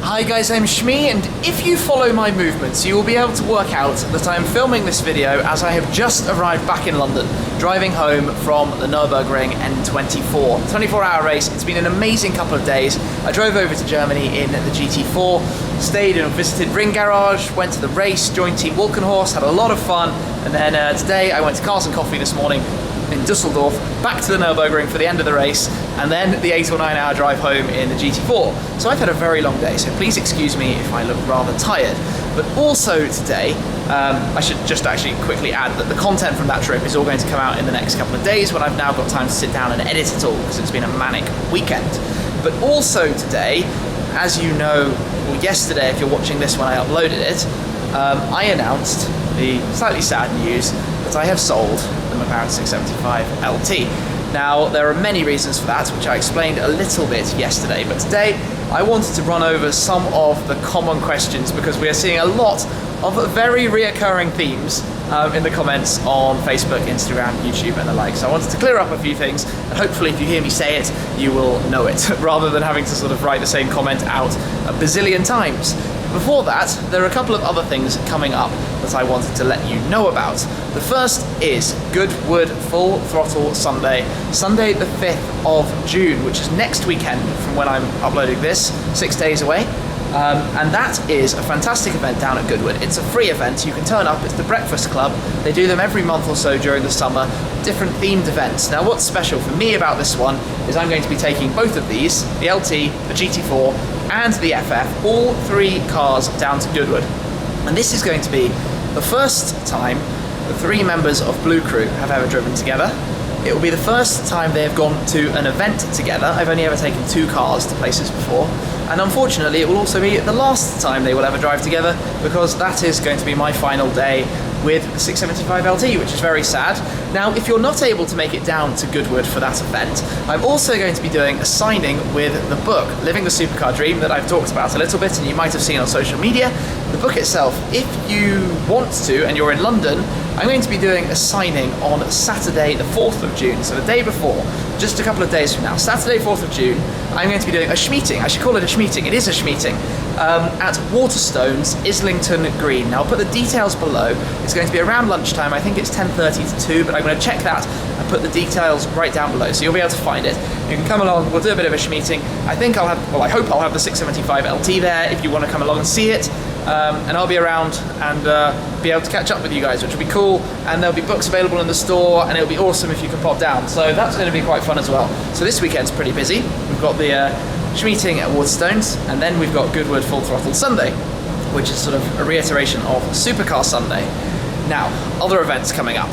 Hi guys, I'm Shmee, and if you follow my movements, you will be able to work out that I'm filming this video as I have just arrived back in London, driving home from the Nurburgring N24. 24-hour race. It's been an amazing couple of days. I drove over to Germany in the GT4, stayed and visited Ring Garage, went to the race, joined Team Walkenhorst, had a lot of fun, and then today I went to Cars and Coffee this morning in Dusseldorf, back to the Nürburgring for the end of the race, and then the 8 or 9 hour drive home in the GT4. So I've had a very long day, so please excuse me if I look rather tired. But also today, I should just actually quickly add that the content from that trip is all going to come out in the next couple of days when I've now got time to sit down and edit it all, because it's been a manic weekend. But also today, as you know, or yesterday if you're watching this when I uploaded it, I announced the slightly sad news that I have sold the McLaren 675 LT. Now, there are many reasons for that, which I explained a little bit yesterday, but today I wanted to run over some of the common questions, because we are seeing a lot of very reoccurring themes in the comments on Facebook, Instagram, YouTube and the like. So I wanted to clear up a few things, and hopefully if you hear me say it, you will know it, rather than having to sort of write the same comment out a bazillion times. Before that, there are a couple of other things coming up that I wanted to let you know about. The first is Goodwood Full Throttle Sunday, Sunday the 5th of June, which is next weekend from when I'm uploading this, 6 days away. And that is a fantastic event down at Goodwood. It's a free event, you can turn up, it's the Breakfast Club. They do them every month or so during the summer, different themed events. Now what's special for me about this one is I'm going to be taking both of these, the LT, the GT4 and the FF, all three cars down to Goodwood. And this is going to be the first time the three members of Blue Crew have ever driven together. It will be the first time they have gone to an event together. I've only ever taken two cars to places before. And unfortunately, it will also be the last time they will ever drive together, because that is going to be my final day with the 675 LT, which is very sad. Now, if you're not able to make it down to Goodwood for that event, I'm also going to be doing a signing with the book, Living the Supercar Dream, that I've talked about a little bit and you might have seen on social media. The book itself, if you want to and you're in London, I'm going to be doing a signing on Saturday the 4th of June, so the day before, just a couple of days from now. Saturday 4th of June, I'm going to be doing a Shmeeting. I should call it a Shmeeting, it is a Shmeeting, at Waterstones Islington Green. Now I'll put the details below. It's going to be around lunchtime, I think it's 10:30 to 2, but I'm going to check that and put the details right down below, so you'll be able to find it. You can come along, we'll do a bit of a Shmeeting. I think I'll have, well I hope I'll have the 675 LT there if you want to come along and see it. And I'll be around and be able to catch up with you guys, which will be cool, and there'll be books available in the store, and it'll be awesome if you can pop down. So that's going to be quite fun as well. So this weekend's pretty busy. We've got the Shmeeting at Waterstones, and then we've got Goodwood Full Throttle Sunday, which is sort of a reiteration of Supercar Sunday. Now, other events coming up.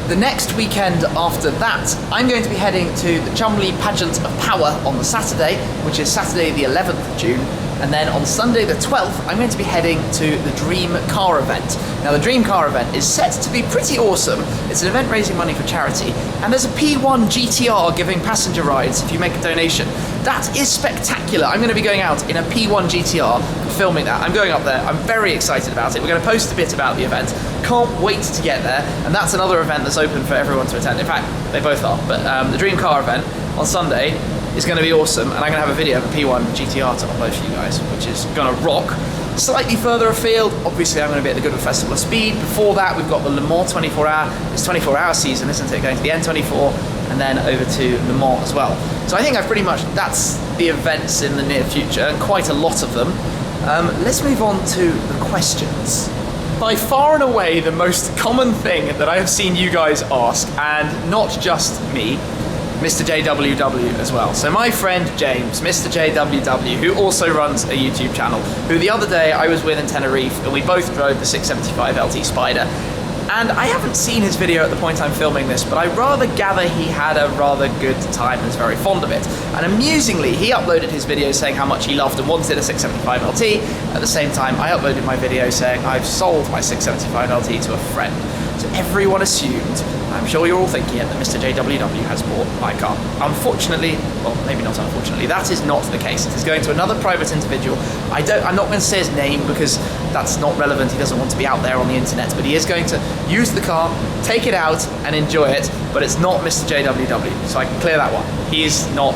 The next weekend after that, I'm going to be heading to the Cholmondeley Pageant of Power on the Saturday, which is Saturday the 11th of June. And then on Sunday the 12th, I'm going to be heading to the Dream Car event. Now the Dream Car event is set to be pretty awesome. It's an event raising money for charity, and there's a P1 GTR giving passenger rides if you make a donation. That is spectacular. I'm going to be going out in a P1 GTR and filming that. I'm going up there. I'm very excited about it. We're going to post a bit about the event. Can't wait to get there. And that's another event that's open for everyone to attend. In fact, they both are. But the Dream Car event on Sunday is going to be awesome, and I'm going to have a video of a P1 GTR to upload for you guys, which is going to rock. Slightly further afield, obviously I'm going to be at the Goodwood Festival of Speed. Before that, we've got the Le Mans 24-hour. It's 24-hour season, isn't it? Going to the N24 and then over to Le Mans as well. So I think I've pretty much, that's the events in the near future, and quite a lot of them. Let's move on to the questions. By far and away the most common thing that I have seen you guys ask, and not just me, Mr. JWW as well. So my friend James, Mr. JWW, who also runs a YouTube channel, who the other day I was with in Tenerife, and we both drove the 675 LT Spider. And I haven't seen his video at the point I'm filming this, but I rather gather he had a rather good time and is very fond of it. And amusingly, he uploaded his video saying how much he loved and wanted a 675 LT. At the same time, I uploaded my video saying I've sold my 675 LT to a friend. So everyone assumed, I'm sure you're all thinking it, that Mr. JWW has bought my car. Unfortunately, well, maybe not unfortunately, that is not the case. It is going to another private individual. I'm not going to say his name because that's not relevant. He doesn't want to be out there on the internet, but he is going to use the car, take it out and enjoy it, but it's not Mr. JWW, so I can clear that one. He is not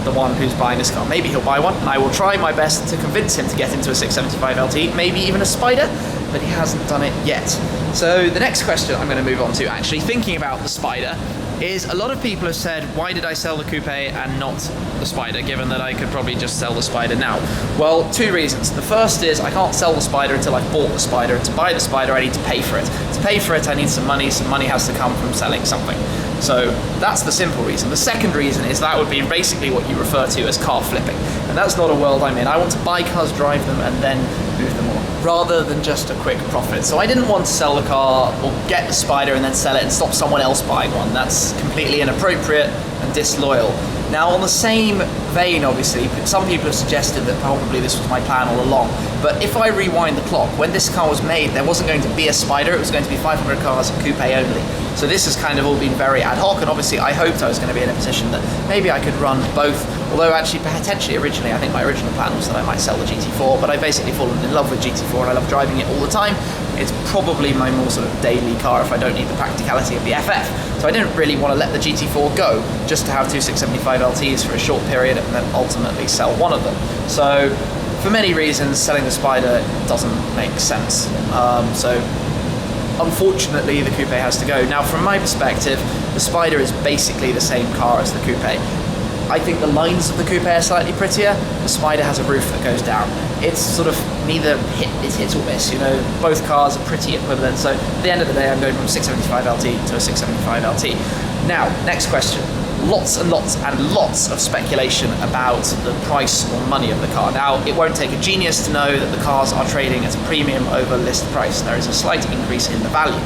the one who's buying this car. Maybe he'll buy one, and I will try my best to convince him to get into a 675 LT, maybe even a Spider, but he hasn't done it yet. So the next question I'm going to move on to, actually thinking about the Spider, is a lot of people have said, why did I sell the Coupe and not the Spider, given that I could probably just sell the Spider now? Well, two reasons. The first is I can't sell the Spider until I've bought the Spider, and to buy the Spider I need to pay for it. To pay for it I need some money has to come from selling something. So that's the simple reason. The second reason is that would be basically what you refer to as car flipping, and that's not a world I'm in. I want to buy cars, drive them, and then move them on, rather than just a quick profit. So I didn't want to sell the car or get the Spider and then sell it and stop someone else buying one. That's completely inappropriate and disloyal. Now, on the same vein, obviously, some people have suggested that probably this was my plan all along, but if I rewind the clock, when this car was made, there wasn't going to be a Spider, it was going to be 500 cars coupe only. So this has kind of all been very ad hoc, and obviously I hoped I was going to be in a position that maybe I could run both, although actually potentially originally, I think my original plan was that I might sell the GT4, but I've basically fallen in love with GT4 and I love driving it all the time. It's probably my more sort of daily car if I don't need the practicality of the FF. So I didn't really want to let the GT4 go just to have two 675 LTs for a short period and then ultimately sell one of them. So for many reasons, selling the Spider doesn't make sense. So unfortunately, the Coupe has to go. Now, from my perspective, the Spider is basically the same car as the Coupe. I think the lines of the Coupe are slightly prettier. The Spider has a roof that goes down. It's sort of neither hit or miss, you know. Both cars are pretty equivalent. So at the end of the day, I'm going from 675 LT to a 675 LT. Now, next question. Lots and lots and lots of speculation about the price or money of the car. Now, it won't take a genius to know that the cars are trading at a premium over list price. There is a slight increase in the value.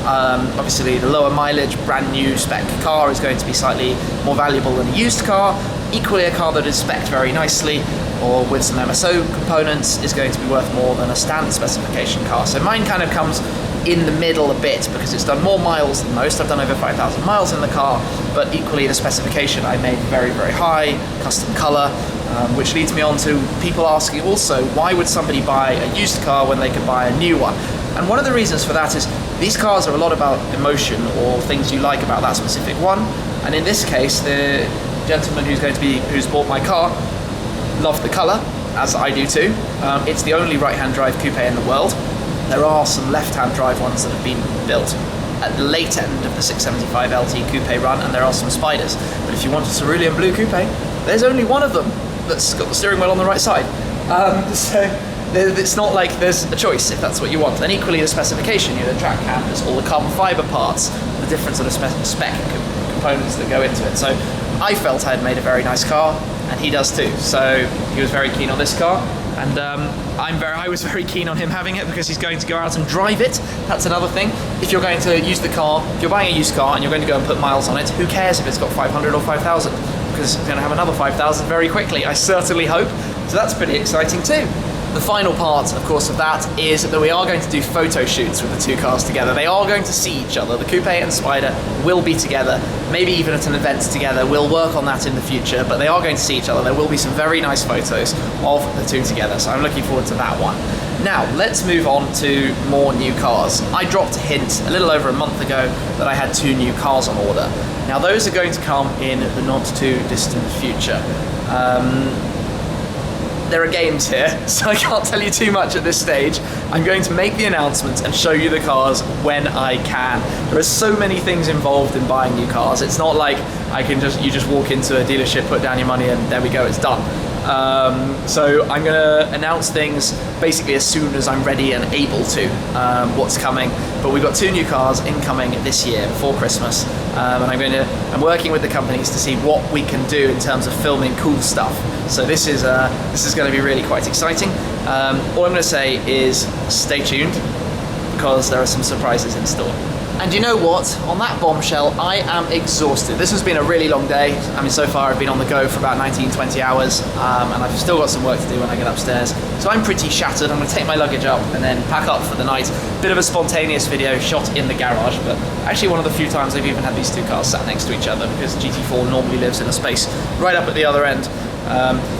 Obviously, the lower mileage, brand new spec car is going to be slightly more valuable than a used car. Equally, a car that is spec'd very nicely or with some MSO components is going to be worth more than a standard specification car. So mine kind of comes in the middle a bit because it's done more miles than most. I've done over 5,000 miles in the car, but equally the specification I made very, very high, custom color, which leads me on to people asking also, why would somebody buy a used car when they could buy a new one? And one of the reasons for that is these cars are a lot about emotion or things you like about that specific one. And in this case, the gentleman who's bought my car loved the color, as I do too. It's the only right-hand drive coupe in the world. There are some left-hand drive ones that have been built at the late end of the 675 LT coupe run, and there are some Spiders. But if you want a cerulean blue coupe, there's only one of them that's got the steering wheel on the right side. So it's not like there's a choice if that's what you want. And equally the specification, you know, the track canvas, all the carbon fiber parts, the different sort of spec components that go into it. So I felt I had made a very nice car, and he does too. So he was very keen on this car, and I was very keen on him having it because he's going to go out and drive it. That's another thing. If you're going to use the car, if you're buying a used car and you're going to go and put miles on it, who cares if it's got 500 or 5,000? Because it's going to have another 5,000 very quickly, I certainly hope. So that's pretty exciting too. The final part, of course, of that is that we are going to do photo shoots with the two cars together. They are going to see each other. The Coupe and Spider will be together, maybe even at an event together. We'll work on that in the future, but they are going to see each other. There will be some very nice photos of the two together, so I'm looking forward to that one. Now, let's move on to more new cars. I dropped a hint a little over a month ago that I had 2 new cars on order. Now, those are going to come in the not too distant future. There are games here, so I can't tell you too much at this stage. I'm going to make the announcements and show you the cars when I can. There are so many things involved in buying new cars. It's not like you just walk into a dealership, put down your money, and there we go, it's done. So I'm going to announce things basically as soon as I'm ready and able to, what's coming. But we've got 2 new cars incoming this year before Christmas, and I'm working with the companies to see what we can do in terms of filming cool stuff. So this is going to be really quite exciting. All I'm going to say is stay tuned because there are some surprises in store. And you know what? On that bombshell, I am exhausted. This has been a really long day. I mean, so far I've been on the go for about 19, 20 hours, and I've still got some work to do when I get upstairs. So I'm pretty shattered. I'm going to take my luggage up and then pack up for the night. Bit of a spontaneous video shot in the garage, but actually one of the few times I've even had these two cars sat next to each other, because GT4 normally lives in a space right up at the other end.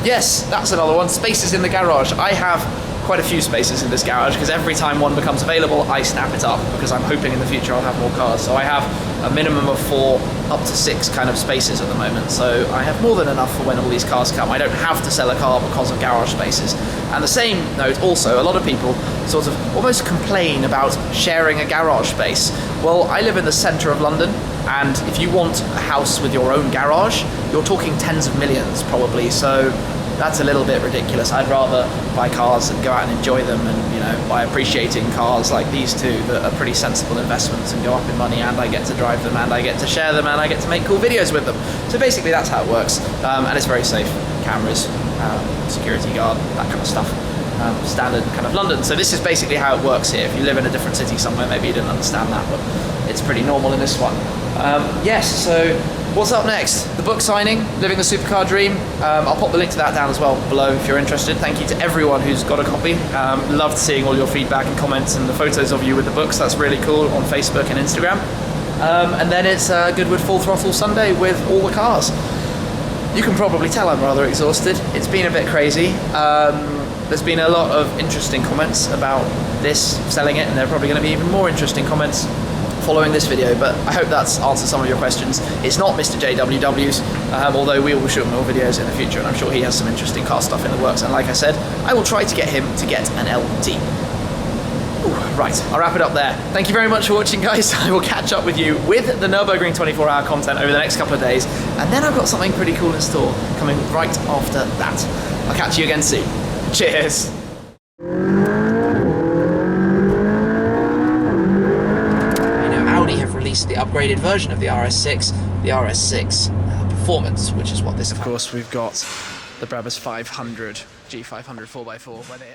Yes, that's another one. Spaces in the garage. I have quite a few spaces in this garage, because every time one becomes available I snap it up, because I'm hoping in the future I'll have more cars. So I have a minimum of 4 up to 6 kind of spaces at the moment, so I have more than enough for when all these cars come. I don't have to sell a car because of garage spaces. And the same note also, a lot of people sort of almost complain about sharing a garage space. Well, I live in the centre of London, and if you want a house with your own garage, you're talking tens of millions probably, so that's a little bit ridiculous. I'd rather buy cars and go out and enjoy them, and, you know, by appreciating cars like these two that are pretty sensible investments and go up in money, and I get to drive them, and I get to share them, and I get to make cool videos with them. So basically that's how it works, and it's very safe. Cameras, security guard, that kind of stuff. Standard kind of London. So this is basically how it works here. If you live in a different city somewhere, maybe you didn't understand that, but it's pretty normal in this one. Yes, so what's up next? The book signing, Living the Supercar Dream. I'll pop the link to that down as well below if you're interested. Thank you to everyone who's got a copy. Loved seeing all your feedback and comments and the photos of you with the books. That's really cool on Facebook and Instagram. And then it's Goodwood Full Throttle Sunday with all the cars. You can probably tell I'm rather exhausted. It's been a bit crazy. There's been a lot of interesting comments about this, selling it, and there are probably going to be even more interesting comments following this video, but I hope that's answered some of your questions. It's not Mr. JWW's, although we will shoot more videos in the future, and I'm sure he has some interesting car stuff in the works, and like I said, I will try to get him to get an LT. Ooh, right, I'll wrap it up there. Thank you very much for watching, guys. I will catch up with you with the Nurburgring 24-hour content over the next couple of days, and then I've got something pretty cool in store coming right after that. I'll catch you again soon. Cheers. Audi have released the upgraded version of the RS6, the RS6 Performance, which is what this. Of course, we've got the Brabus 500, G500 4x4, where they